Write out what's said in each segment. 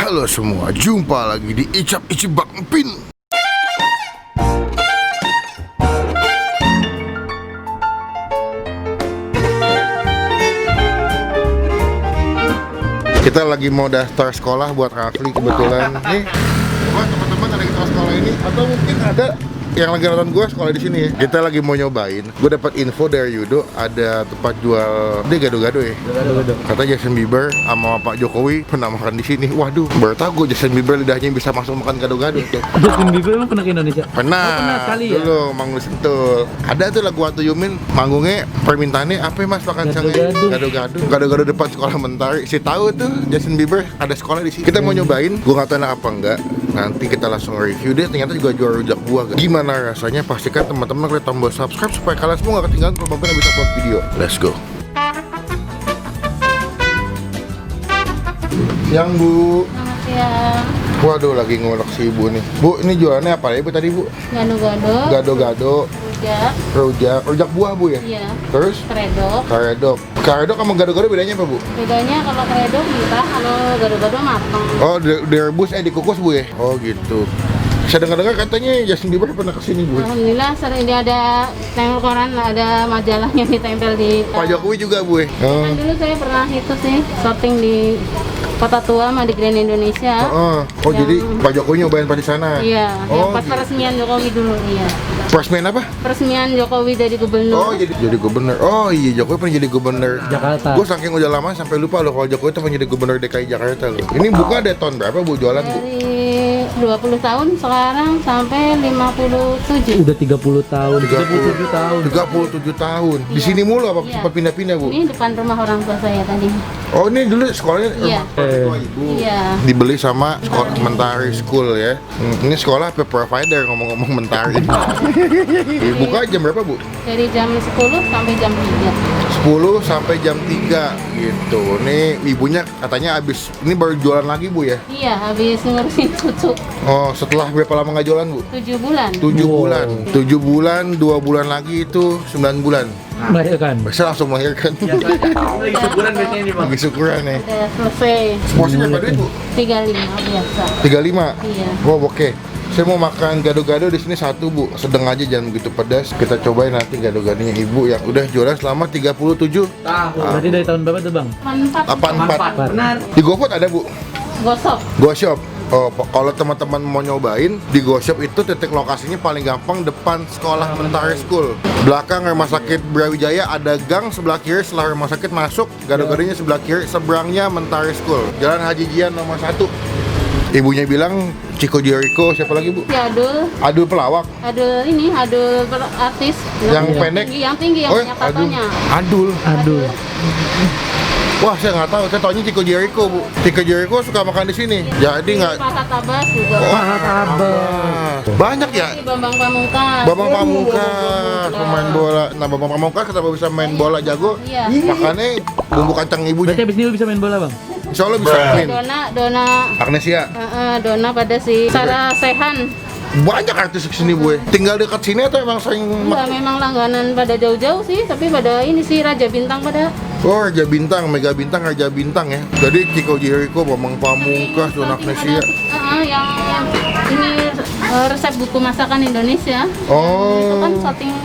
Halo semua, jumpa lagi di Icap Icip Bang Pin. Kita lagi mau daftar sekolah buat Rafli kebetulan. Nih, buat teman-teman ada yang tahu sekolah ini atau mungkin ada yang lagi nonton gue sekolah di sini ya. Kita lagi mau nyobain. Gue dapat info dari Yudo ada tempat jual dia gado-gado ya. Gado-gado. Kata Justin Bieber sama Pak Jokowi pernah makan di sini. Waduh, baru tahu gue Justin Bieber lidahnya bisa masuk makan gado-gado. Justin Bieber emang pernah ke Indonesia? Pernah. Pernah sekali ya. Dulu manggung Sentul. Ada tuh lagu What Do You Mean, manggungnya permintaannya apa ya Mas makan sange? Gado-gado. Gado-gado depan sekolah Mentari. Si tahu tuh Justin Bieber ada sekolah di sini. Kita mau nyobain. Gue nggak tahu enak apa enggak. Nanti kita langsung review deh. Ternyata juga jual rujak buah. Gimana rasanya? Pastikan teman-teman klik tombol subscribe supaya kalian semua gak ketinggalan kalau Bang Pin bisa upload video. Let's go. Yang Bu. Selamat siang. Waduh, lagi ngulek si Ibu nih. Bu, ini jualannya apa ya Bu tadi Bu? Gado-gado. Gado-gado. Rujak buah Bu ya? Iya. Terus? Karedok. Karedok sama gado-gado bedanya apa Bu? Bedanya kalau karedok mentah, kalau gado-gado matang. Oh, direbus dikukus Bu ya? Oh gitu. Saya dengar-dengar katanya Justin Bieber pernah kesini Bu. Alhamdulillah sering dia ada tempel koran, ada majalahnya ditempel di. Pak Jokowi juga Bu ya? Oh. Kan dulu saya pernah itu sih syuting di Kota Tua sama di Grand Indonesia. Oh, jadi Pak Jokowi nyobain pas di sana? Iya, Oh, yang pas gitu. peresmian Jokowi dulu, iya. Peresmian apa? Peresmian Jokowi jadi gubernur. Oh, jadi gubernur. Oh iya, Jokowi pernah jadi gubernur Jakarta. Gue saking udah lama sampai lupa loh kalau Jokowi itu pernah jadi gubernur DKI Jakarta loh. Ini buka ada tahun berapa Bu jualan Bu? Dari 20 tahun sekarang sampai 57. Udah 30 tahun, 37 tahun. 37 tahun. Di sini mulu apa Iya. sempat pindah-pindah Bu? Ini depan rumah orang tua saya tadi. Oh ini dulu sekolahnya Iya. rumah orang tua Ibu. Iya. Dibeli sama sekolah Mentari School ya. Ini sekolah apa provider ngomong-ngomong Mentari. Buka jam berapa Bu? Dari jam 10 sampai jam 3. 10 sampai jam 3 gitu. Nih ibunya katanya habis ini baru jualan lagi Bu ya? Iya, habis ngurusin cucu Oh, setelah berapa lama nggak jualan Bu? 7 bulan. 7 Wow. bulan. 7 bulan, 2 bulan lagi itu 9 bulan. Melahirkan. Bisa langsung melahirkan. Lagi syukuran biasanya nih Bang. Lagi syukuran ya. Udah selesai. Porsinya berapa duit Bu? 35 biasa. 35. Iya. Wow, oke. Saya mau makan gado-gado di sini satu Bu. Sedang aja jangan begitu pedas. Kita cobain nanti gado-gadonya Ibu yang udah jualan selama 37 Tahun. Berarti dari tahun berapa tuh Bang? 84. Benar. Di GoFood ada Bu? Gosok. GoShop. Oh, kalau teman-teman mau nyobain di GoShop itu titik lokasinya paling gampang depan sekolah Mentari School. Belakang rumah sakit Brawijaya ada gang sebelah kiri setelah rumah sakit masuk, gado-gadonya sebelah kiri, seberangnya Mentari School. Jalan Haji Jian nomor 1. Ibunya bilang Chico Jericho, siapa lagi Bu? Si Adul. Adul pelawak. Adul artis. Yang pendek? Yang tinggi yang Oh, banyak tatonya. Adul. Aduh. Wah, saya nggak tahu. Saya taunya Chico Jericho Bu. Chico Jericho suka makan di sini. Jadi nggak. Pahat Abbas juga. Pahat Abbas. Banyak ya. Si Bambang Pamungkas. Bambang Pamungkas pemain bola. Nah, Bambang Pamungkas kenapa bisa main bola jago? Iya. Makanya bumbu kacang ibunya. Berarti abis ini lu bisa main bola Bang? Insya Allah bisa main. Dona Agnesia. Dona pada si Sarah Sehan. Banyak artis kesini Bu. Tinggal dekat sini atau emang sering? Enggak, memang langganan pada jauh-jauh sih, tapi pada ini sih Raja Bintang pada. Oh, Raja Bintang, Mega Bintang, Raja Bintang ya. Jadi Chico Jericho, Bambang Pamungkas, Dona Agnesia. Yang ini resep buku masakan Indonesia. Itu kan Oh, syuting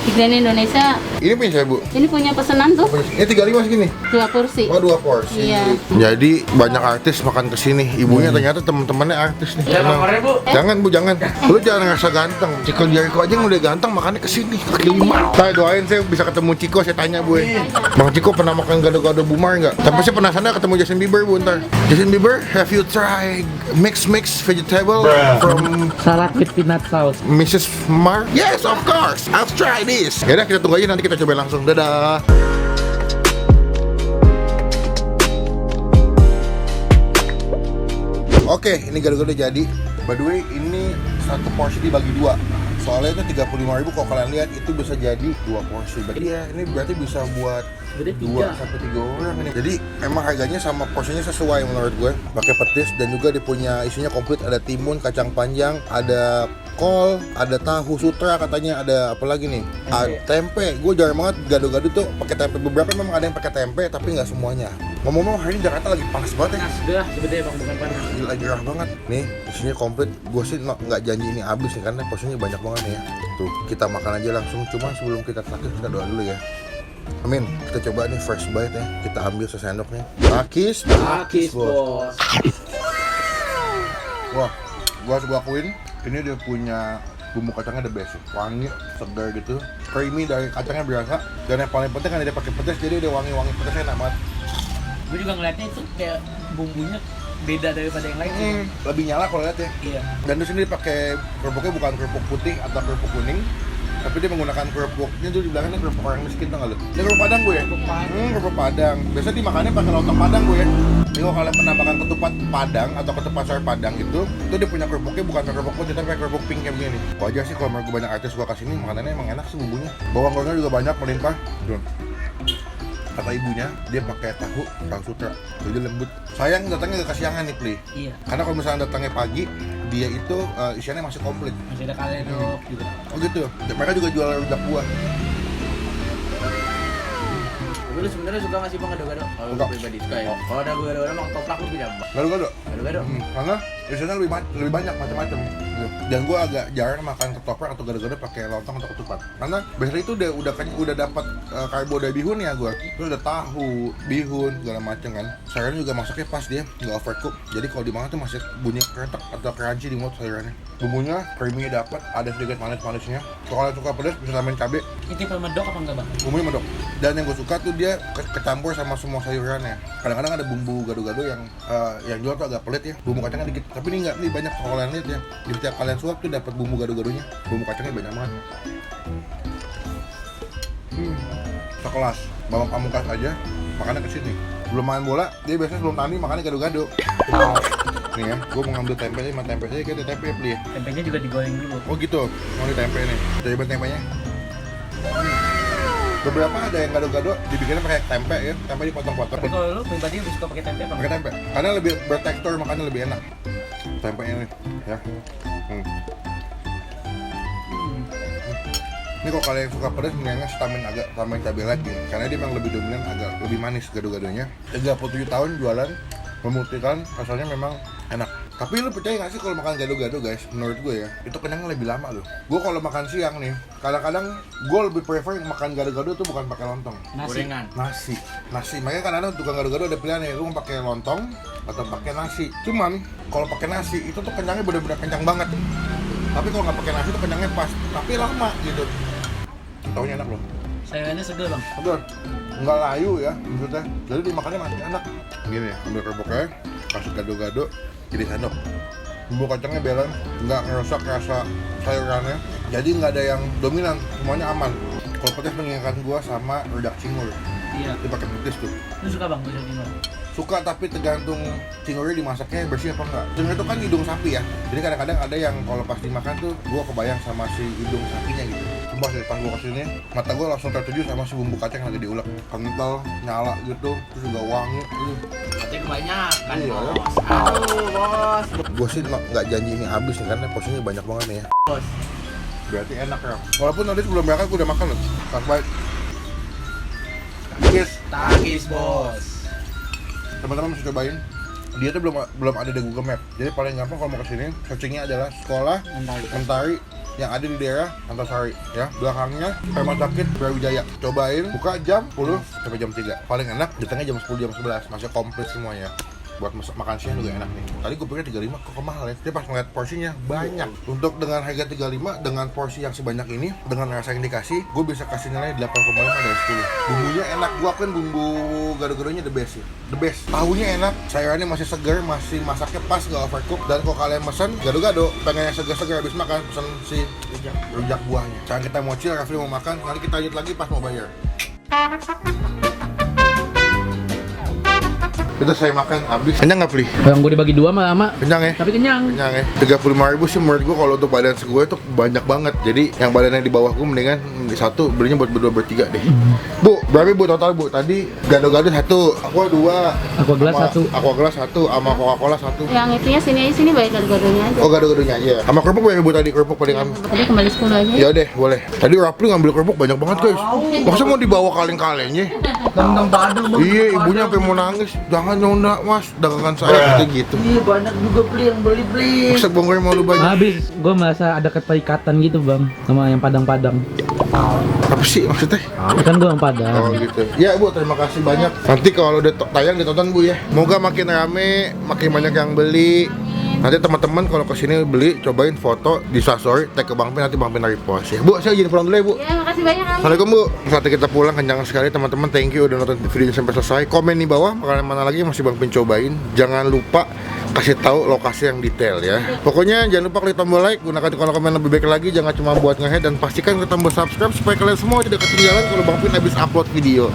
di Grand Indonesia. ini punya saya Bu. Ini punya pesanan tuh Ini 35 segini. 2 kursi. Oh, 2 porsi. Iya. Jadi banyak artis makan kesini. Ibunya ternyata teman-temannya artis nih. Emang. Bu. Jangan Bu, jangan. Lu jangan ngerasa ganteng. Chico Jericho aja yang udah ganteng makannya kesini. Kaki 5. Saya doain saya bisa ketemu Chico, saya tanya Bu. Bang Chico pernah makan gado-gado Bumar nggak? Tapi saya penasaran ketemu Justin Bieber Bu ntar. Justin Bieber, have you tried mix vegetable from Salad with peanut sauce. Mrs. Mar? Yes, of course. I'll try this. Yaudah kita tunggu aja nanti kita coba langsung. Dadah. Oke, ini gado-gado jadi. By the way, ini satu porsi dibagi 2. Soalnya itu 35.000 kalau kalian lihat itu bisa jadi 2 porsi. Berarti ya ini berarti bisa buat Berarti 2 sampai 3 orang ini. Jadi emang harganya sama porsinya sesuai menurut gue. Pakai petis dan juga dia punya isinya komplit, ada timun, kacang panjang, ada kol, ada tahu sutra katanya, ada apa lagi nih? Tempe. Gue jarang banget gado-gado tuh pakai tempe. Beberapa memang ada yang pakai tempe tapi nggak semuanya. Ngomong-ngomong hari ini Jakarta lagi panas banget ya. Sudah, sebetulnya bang, bukan panas. Gila, gerah banget. Nih, isinya komplit. Gue sih nggak janji ini habis nih karena porsinya banyak banget nih ya. Tuh, kita makan aja langsung. Cuma sebelum kita terakhir kita doa dulu ya. Amin. Kita coba nih first bite ya. Kita ambil sesendok nih. Takis bos. Wah, gua harus akuin ini dia punya bumbu kacangnya the best, wangi, segar gitu, creamy dari kacangnya berasa, dan yang paling penting kan dia pakai pedas, jadi dia wangi-wangi pedasnya enak banget. Gue juga ngeliatnya itu kayak bumbunya beda daripada yang lain sih. Lebih nyala kalau lihat ya. Iya. Dan terus ini pakai kerupuknya bukan kerupuk putih atau kerupuk kuning, tapi dia menggunakan kerupuknya tuh di belakangnya kerupuk orang miskin tuh nggak lu? Ini kerupuk Padang gue ya? Kerupuk Padang. Biasa dimakannya pakai lontong Padang gue ya. Jadi kalau kalian pernah makan ketupat Padang atau ketupat sayur Padang itu dia punya kerupuknya bukan kerupuk putih tapi kayak kerupuk pink kayak begini. Wajar sih kalau menurut gue banyak artis gua kesini makanannya emang enak sih bumbunya. Bawang gorengnya juga banyak melimpah. Tuh. Kata ibunya dia pakai tahu sutra, jadi lembut. Sayang datangnya agak kesiangan nih, Pli. Iya. Karena kalau misalnya datangnya pagi, dia itu isiannya masih komplit. Masih ada kaledok juga. Oh gitu. Mereka juga jual rujak buah. Lu sebenarnya suka nggak sih bang gado-gado? Kalau Suka. pribadi suka ya. Kalau ada gado-gado emang toprak lu tidak bang. Gado-gado. Gado-gado. Karena isinya lebih banyak macam-macam. Dan gue agak jarang makan ketoprak atau gado-gado pakai lontong atau ketupat. Karena biasanya itu udah dapat karbo dari bihun ya gue. Terus udah tahu, bihun segala macam kan. Sayurnya juga masaknya pas dia, nggak overcook. Jadi kalau dimakan tuh masih bunyi keretak atau crunchy di mulut sayurannya. Bumbunya creamy dapat, ada sedikit manis-manisnya. Kalau suka pedas bisa tambahin cabai. Ini tipe medok apa enggak bang? Bumbunya medok. Dan yang gue suka tuh dia kecampur sama semua sayurannya. Kadang-kadang ada bumbu gado-gado yang jual tuh agak pelit ya. Bumbu kacangnya dikit. Tapi ini enggak, ini banyak kalau kalian lihat ya. Di setiap kalian suap tuh dapat bumbu gado-gadonya. Bumbu kacangnya banyak banget. Sekelas Bambang Pamungkas aja makannya kesini. Belum main bola, dia biasanya sebelum tanding makannya gado-gado. Nih ya, gue mau ngambil tempe aja, sama tempe aja kita tempe beli ya. Tempenya juga digoreng dulu. Oh gitu, mau di tempe nih. Coba tempenya. Beberapa ada yang gado-gado dibikinnya pakai tempe ya, tempe dipotong-potong. Tapi kalau lu pribadi lebih suka pakai tempe apa? Pakai tempe, karena lebih bertekstur makanya lebih enak. Tempenya nih, ya. Ini kalau kalian suka pedas, mendingan tambahin cabai lagi, karena dia memang lebih dominan, agak lebih manis gado-gadonya. 37 tahun jualan, membuktikan rasanya memang enak. Tapi lu percaya nggak sih kalau makan gado-gado guys, menurut gue ya, itu kenyangnya lebih lama loh. Gue kalau makan siang nih, kadang-kadang gue lebih prefer makan gado-gado tuh bukan pakai lontong. Gorengan. Nasi. Makanya kadang-kadang tukang gado-gado ada pilihan ya, lu mau pakai lontong atau pakai nasi. Cuman kalau pakai nasi itu tuh kenyangnya benar-benar kenyang banget. Tapi kalau nggak pakai nasi tuh kenyangnya pas, tapi lama gitu. Taunya enak loh. Sayurannya segar bang. Betul. Nggak layu ya maksudnya. Jadi dimakannya masih enak. Gini ya, ambil kerupuknya, kasih gado-gado, jadi sendok. Bumbu kacangnya belen, nggak ngerusak rasa sayurannya. Jadi nggak ada yang dominan, semuanya aman. Kalau pedas mengingatkan gua sama rujak cingur. Iya. Dia pakai pedas tuh. Lu suka bang rujak cingur? Suka, tapi tergantung cingurnya dimasaknya bersih apa enggak. Cingur itu kan hidung sapi ya. Jadi kadang-kadang ada yang kalau pas dimakan tuh gua kebayang sama si hidung sapinya gitu. Sumpah dari pas gua kesini, mata gua langsung tertuju sama si bumbu kacang yang lagi diulek. Kental, nyala gitu, terus juga wangi. Katanya kebanyakan Iya, bos. ya. Aduh bos. Gua sih nggak janji ini habis nih karena porsinya banyak banget nih ya. Bos. Berarti enak ya. Walaupun tadi sebelum berangkat gua udah makan loh. Pas baik. Yes, Takis bos. teman-teman mesti cobain. Dia tuh belum ada di Google Map. Jadi paling gampang kalau mau kesini, searchingnya adalah sekolah Mentari yang ada di daerah Antasari ya. Belakangnya Rumah Sakit Brawijaya. Cobain, buka jam 10 sampai jam 3. Paling enak datangnya jam 10 jam 11. Masih komplit semuanya. Buat makan siang juga enak nih. Tadi gue pikir 35 kok mahal ya. Tapi pas ngeliat porsinya banyak. Untuk dengan harga 35 dengan porsi yang sebanyak ini, dengan rasa yang dikasih, gue bisa kasih nilai 8,5 dari 10. Bumbunya enak, gue akuin bumbu gado-gadonya the best ya. The best. Tahunya enak, sayurannya masih segar, masih masaknya pas, gak overcook. Dan kalau kalian pesen gado-gado, pengen yang segar-segar habis makan, pesen si rujak buahnya. Sekarang kita mau chill, Rafli mau makan, nanti kita lanjut lagi pas mau bayar. Itu saya makan habis. Kenyang nggak, Pli? Yang gue dibagi dua mah lama. Kenyang ya? Tapi kenyang. Kenyang ya? 35.000 sih menurut gue kalau untuk badan gue itu banyak banget. Jadi yang badannya di bawah gue mendingan satu belinya buat berdua bertiga deh. Bu, Berapa Bu total Bu? Tadi gado-gado 1, aqua 2, Aqua gelas sama 1. aqua gelas 1, sama Coca-Cola 1. Yang itunya sini baik gado-gadonya aja. Oh gado-gadonya aja. Sama kerupuk berapa Bu tadi? Kerupuk paling am. Tadi kembali 10 aja. Ya deh, boleh. Tadi Rapli ngambil kerupuk banyak banget guys. Masa mau dibawa kaleng-kalengnya? Tentang padang bang. Iya, ibunya sampai mau nangis. Jangan nyonda mas, dagangan saya gitu. Iya banyak juga yang beli. Masa bongkar malu banyak. Habis, gue merasa ada keterikatan gitu bang sama yang Padang-Padang. Apa sih maksudnya? Kan gue yang Padang. Oh gitu. Ya Bu, terima kasih banyak. Nanti kalau udah tayang ditonton Bu ya. Moga makin rame, makin banyak yang beli. Nanti teman-teman kalau kesini beli, cobain foto di story, tag ke Bang Pin, nanti Bang Pin repost ya. Bu, saya izin pulang dulu ya Bu. Ya, makasih banyak Om. Assalamualaikum Bu. Saatnya kita pulang, kenyang sekali teman-teman. Thank you udah nonton videonya sampai selesai. Komen di bawah makanan mana lagi yang masih Bang Pin cobain. Jangan lupa kasih tahu lokasi yang detail ya. Pokoknya jangan lupa klik tombol like, gunakan kolom komen lebih baik lagi, jangan cuma buat nge-head, dan pastikan klik tombol subscribe supaya kalian semua tidak ketinggalan kalau Bang Pin habis upload video.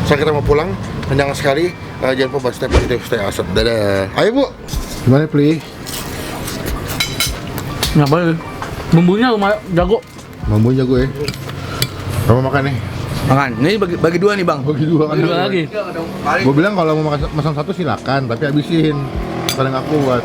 Sekarang kita mau pulang, kenyang sekali. Jangan lupa stay positif, stay awesome. Dadah. Ayo Bu. Gimana Pli? Nggak boleh. Bumbunya lumayan jago. Bambu jago ya. Kamu makan nih. Makan. Ini bagi dua nih bang. Bagi dua kan. Bagi dua lagi. Gue bilang kalau mau makan pesan 1 silakan, tapi habisin. Karena nggak kuat.